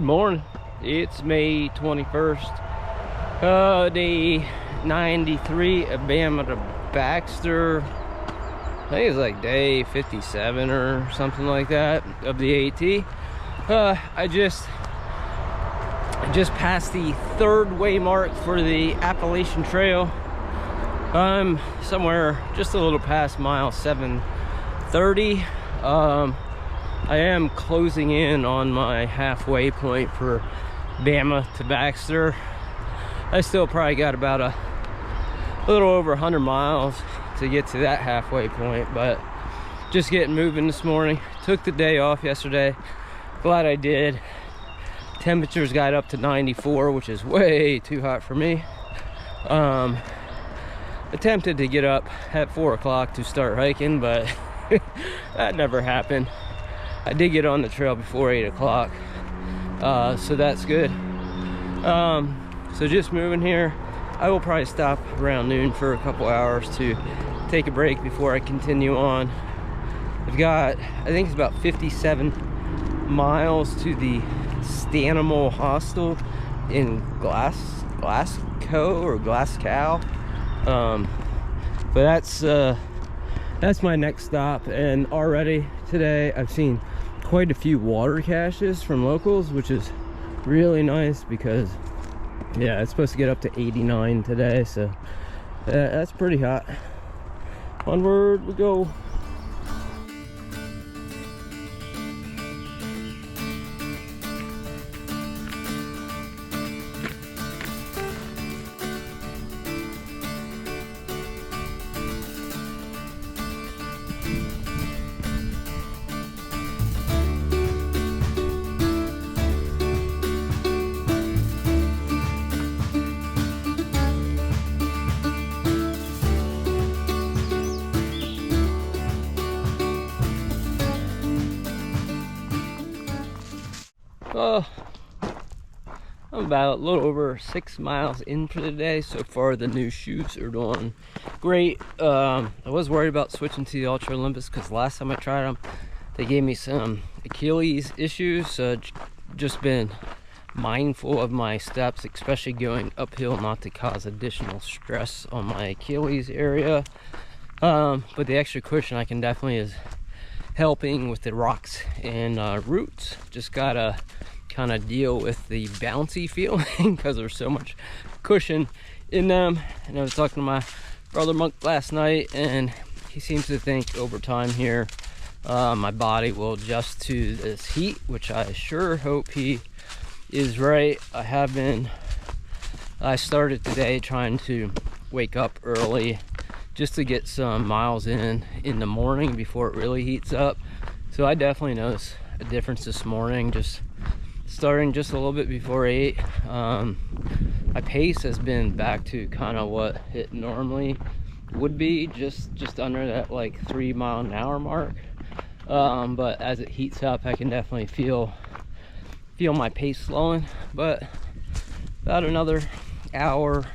morning. It's May 21st. Day 93 of Bama to Baxter. I think it's like day 57 or something like that of the AT. I just passed the third way mark for the Appalachian Trail. I'm somewhere just a little past mile 730. I am closing in on my halfway point for Bama to Baxter. I still probably got about a little over 100 miles to get to that halfway point, but just getting moving this morning. Took the day off yesterday. Glad I did. Temperatures got up to 94, which is way too hot for me. Attempted to get up at 4 o'clock to start hiking, but that never happened. I did get on the trail before 8 o'clock, so that's good. So just moving here. I will probably stop around noon for a couple hours to take a break before I continue on. I've got, I think it's about 57 miles to the Stanimal Hostel in Glasgow. But that's my next stop, and already today I've seen quite a few water caches from locals, which is really nice because yeah, it's supposed to get up to 89 today, so that's pretty hot. Onward we go. I'm about a little over 6 miles in for the day. So far the new shoes are doing great. I was worried about switching to the Ultra Olympus because last time I tried them they gave me some Achilles issues, so just been mindful of my steps, especially going uphill, not to cause additional stress on my Achilles area. But the extra cushion I can definitely is helping with the rocks and roots. Just gotta kind of deal with the bouncy feeling because there's so much cushion in them. And I was talking to my brother Monk last night, and he seems to think over time here my body will adjust to this heat, which I sure hope he is right. I started today trying to wake up early just to get some miles in the morning before it really heats up. So I definitely noticed a difference this morning, just starting just a little bit before 8. My pace has been back to kind of what it normally would be, just under that like 3 mile an hour mark. But as it heats up, I can definitely feel my pace slowing. But about another hour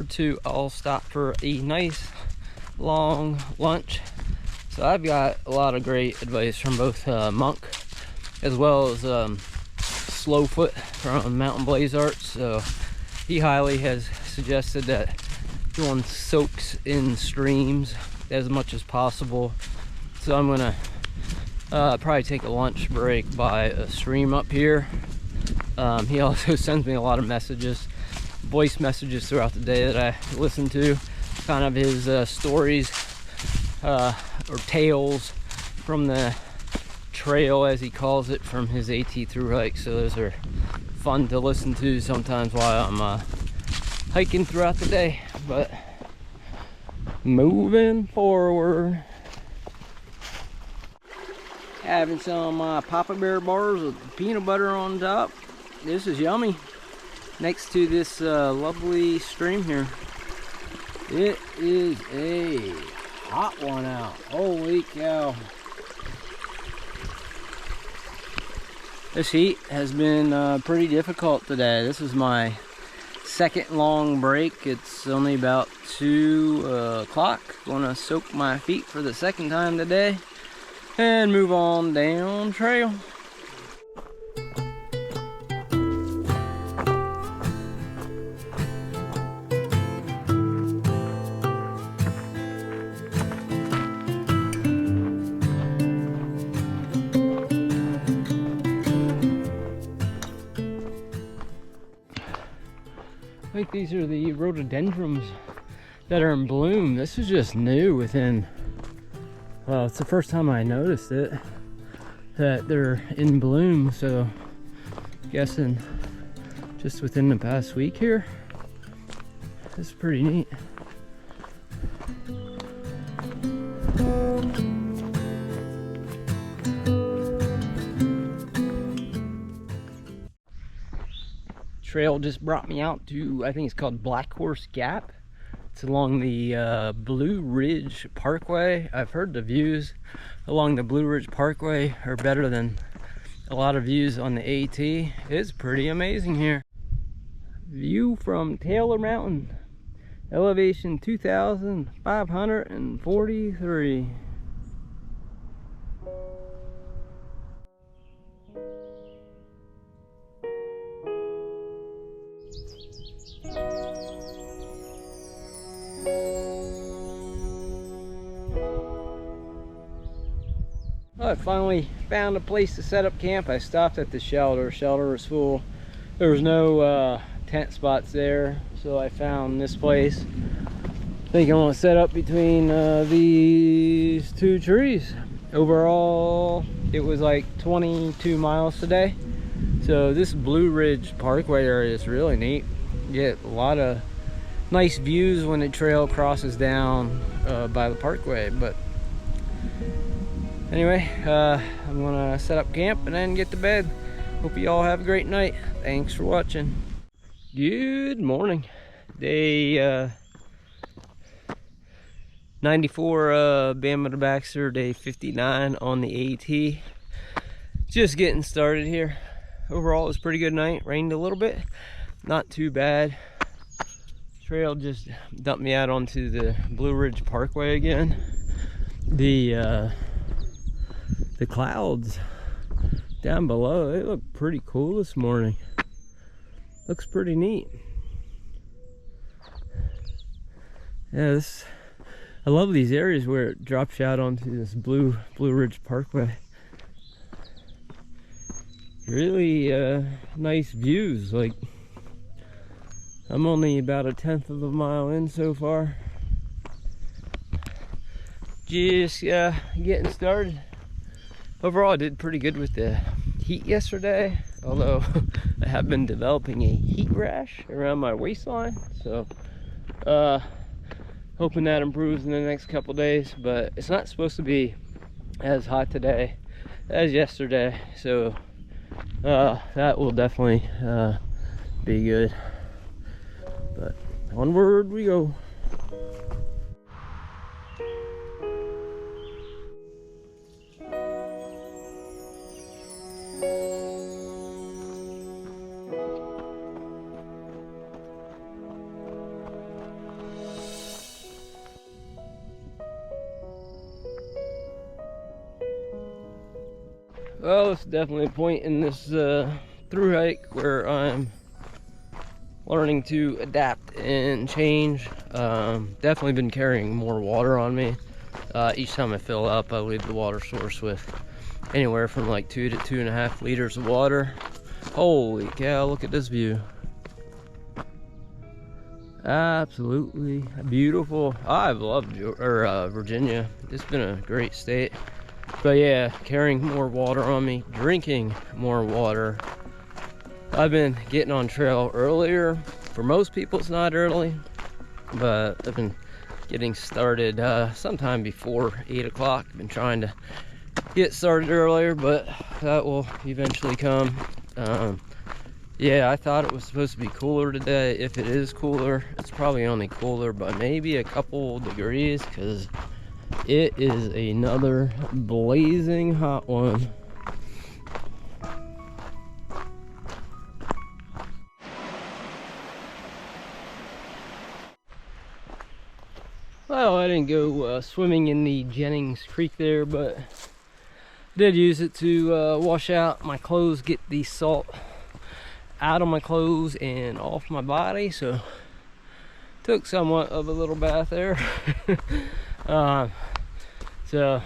or two, I'll stop for a nice long lunch. So I've got a lot of great advice from both Monk as well as Slowfoot from Mountain Blaze Arts. So he highly has suggested that doing soaks in streams as much as possible. So I'm gonna probably take a lunch break by a stream up here. He also sends me a lot of messages, voice messages throughout the day that I listen to, kind of his stories or tales from the trail, as he calls it, from his AT through hike. So those are fun to listen to sometimes while I'm hiking throughout the day. But moving forward, having some Papa Bear bars with peanut butter on top. This is yummy next to this lovely stream here. It is a hot one out. Holy cow. This heat has been pretty difficult today. This is my second long break. It's only about 2 o'clock. Gonna soak my feet for the second time today and move on down trail. I think these are the rhododendrons that are in bloom. This is just new within, well, it's the first time I noticed it, that they're in bloom. So I'm guessing just within the past week here. It's pretty neat. Trail just brought me out to, I think it's called Black Horse Gap. It's along the Blue Ridge Parkway. I've heard the views along the Blue Ridge Parkway are better than a lot of views on the AT. It's pretty amazing here. View from Taylor Mountain, elevation 2,543. I finally found a place to set up camp. I stopped at the shelter. Shelter was full. There was no tent spots there, so I found this place. I think I want to set up between these two trees. Overall, it was like 22 miles today. So this Blue Ridge Parkway area is really neat. You get a lot of nice views when the trail crosses down by the parkway. But anyway, I'm gonna set up camp and then get to bed. Hope you all have a great night. Thanks for watching. Good morning. Day 94 Bama to Baxter, day 59 on the AT. Just getting started here. Overall, it was a pretty good night. Rained a little bit, not too bad. Trail just dumped me out onto the Blue Ridge Parkway again. The clouds down below, they look pretty cool this morning. Looks pretty neat. Yeah, I love these areas where it drops you out onto this Blue Ridge Parkway. Really nice views. Like, I'm only about 1/10 of a mile in so far. Just getting started. Overall, I did pretty good with the heat yesterday, although I have been developing a heat rash around my waistline, so hoping that improves in the next couple days. But it's not supposed to be as hot today as yesterday, so that will definitely be good. But onward we go. Well, it's definitely a point in this through hike where I'm learning to adapt and change. Definitely been carrying more water on me. Each time I fill up, I leave the water source with anywhere from like 2 to 2.5 liters of water. Holy cow, look at this view. Absolutely beautiful. I've loved Virginia. It's been a great state. But yeah, carrying more water on me, drinking more water. I've been getting on trail earlier. For most people it's not early, but I've been getting started sometime before 8 o'clock. I've been trying to get started earlier, but that will eventually come. Yeah, I thought it was supposed to be cooler today. If it is cooler, it's probably only cooler by maybe a couple degrees, because it is another blazing hot one. Well, I didn't go swimming in the Jennings Creek there, but I did use it to wash out my clothes, get the salt out of my clothes and off my body. So took somewhat of a little bath there. So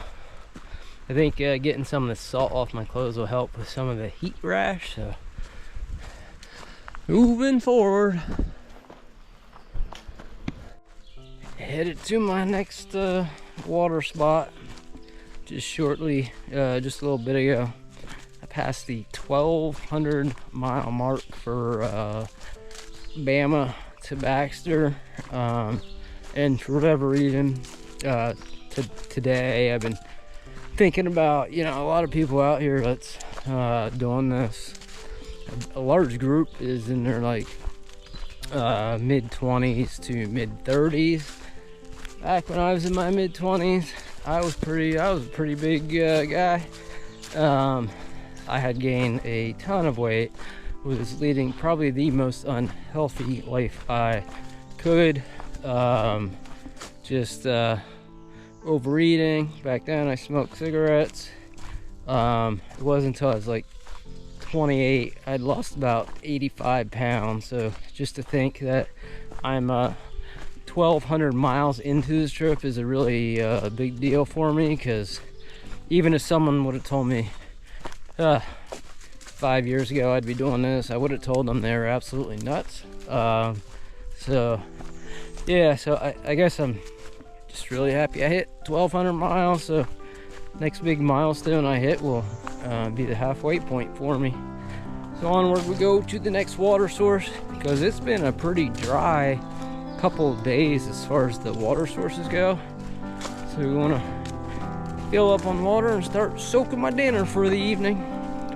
I think getting some of the salt off my clothes will help with some of the heat rash. So moving forward. headed to my next water spot just shortly, just a little bit ago. I passed the 1,200 mile mark for Bama to Baxter, and for whatever reason today I've been thinking about, you know, a lot of people out here that's doing this. A large group is in their like mid-20s to mid-30s. Back when I was in my mid-20s, I was a pretty big guy. I had gained a ton of weight, was leading probably the most unhealthy life I could. Just overeating. Back then I smoked cigarettes. It wasn't until I was like 28 I'd lost about 85 pounds. So just to think that I'm 1,200 miles into this trip is a really big deal for me, because even if someone would have told me 5 years ago I'd be doing this, I would have told them they were absolutely nuts. So yeah, so I guess I'm just really happy I hit 1,200 miles. So next big milestone I hit will be the halfway point for me. So onward we go to the next water source, because it's been a pretty dry couple of days as far as the water sources go. So we want to fill up on water and start soaking my dinner for the evening.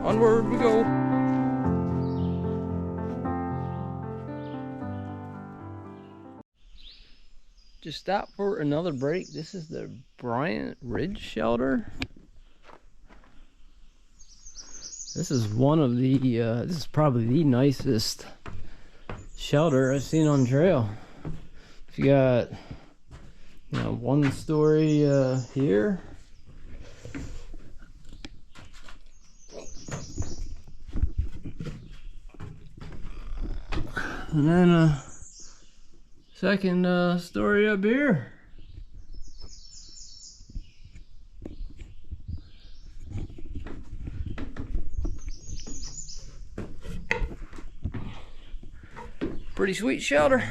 Onward we go. Just stop for another break. This is the Bryant Ridge Shelter. This is one of the this is probably the nicest shelter I've seen on trail. You got, you know, one story here, and then a second story up here. Pretty sweet shelter.